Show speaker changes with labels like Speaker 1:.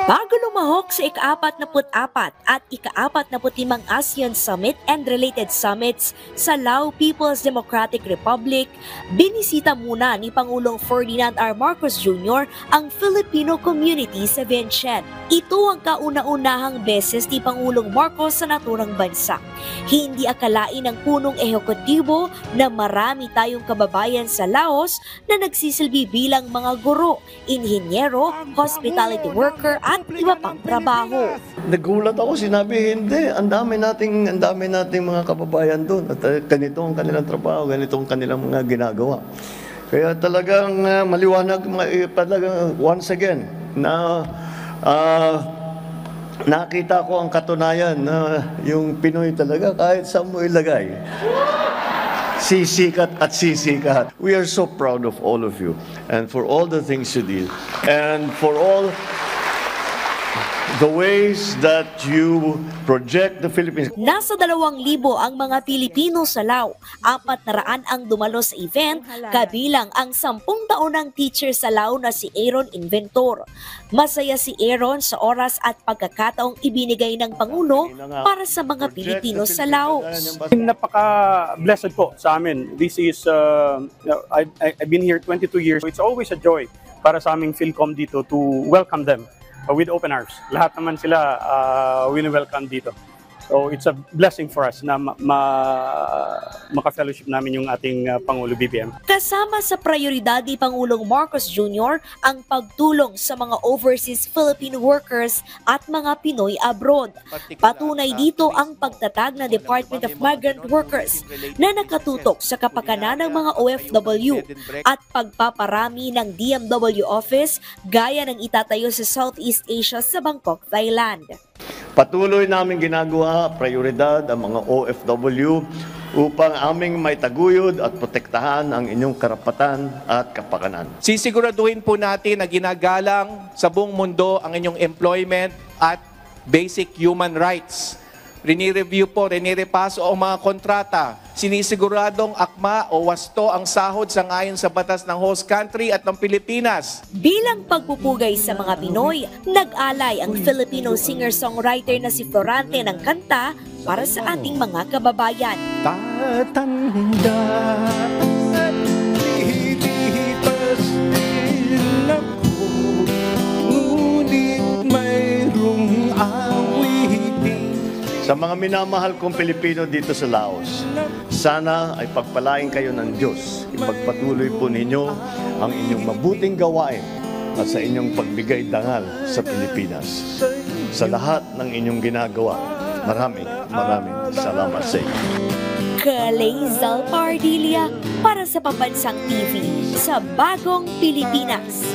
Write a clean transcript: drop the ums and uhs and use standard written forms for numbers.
Speaker 1: Bago lumahok sa ika-44 at ika-45 ASEAN Summit and related summits sa Lao People's Democratic Republic, binisita muna ni Pangulong Ferdinand R. Marcos Jr. ang Filipino community sa Vientiane. Ito ang kauna-unahang beses ni Pangulong Marcos sa naturang bansa. Hindi akalain ng punong ehekutibo na marami tayong kababayan sa Laos na nagsisilbi bilang mga guro, inhinyero, hospitality worker at iba pang trabaho.
Speaker 2: Nagulat ako, sinabi hindi. Ang dami nating mga kababayan doon. At ganito ang kanilang trabaho, ganito ang kanilang mga ginagawa. Kaya talagang maliwanag, talagang once again, na nakita ko ang katunayan na yung Pinoy talaga kahit saan mo ilagay. Sisikat at sisikat. We are so proud of all of you and for all the things you did and for all the ways that you project the Philippines.
Speaker 1: Nasa 2,000 ang mga Pilipino sa Lao. 400 ang dumalo sa event, kabilang ang 10 taonang teacher sa Lao na si Aaron Inventor. Masaya si Aaron sa oras at pagkakataong ibinigay ng Pangulo para sa mga Pilipino sa Laos.
Speaker 3: Napaka-blessed po sa amin. This is, I've been here 22 years. It's always a joy para sa aming Philcom dito to welcome them with open arms. Lahat naman sila wini-welcome dito. So it's a blessing for us na maka-fellowship namin yung ating Pangulo BBM.
Speaker 1: Kasama sa prioridad ni Pangulong Marcos Jr. ang pagtulong sa mga overseas Filipino workers at mga Pinoy abroad. Patunay dito ang pagtatag ng Department of Migrant Workers na nakatutok sa kapakanan ng mga OFW at pagpaparami ng DMW office gaya ng itatayo sa Southeast Asia sa Bangkok, Thailand.
Speaker 2: Patuloy namin ginagawa, prioridad ang mga OFW upang aming maitaguyod at protektahan ang inyong karapatan at kapakanan.
Speaker 4: Sisiguraduhin po natin na ginagalang sa buong mundo ang inyong employment at basic human rights. Rinireview po, rinirepaso ang mga kontrata. Sinisiguradong akma o wasto ang sahod sangayon sa batas ng host country at ng Pilipinas.
Speaker 1: Bilang pagpupugay sa mga Pinoy, nag-alay ang Filipino singer-songwriter na si Florante ng kanta para sa ating mga kababayan.
Speaker 5: Tatanda at lilipas din ako, ngunit mayroong awitin.
Speaker 2: Sa mga minamahal kong Pilipino dito sa Laos, sana ay pagpalain kayo ng Diyos. Ipagpatuloy po ninyo ang inyong mabuting gawain at sa inyong pagbigay dangal sa Pilipinas. Sa lahat ng inyong ginagawa, maraming salamat sa inyo.
Speaker 1: Kalezal Pardilia para sa Pambansang TV sa Bagong Pilipinas.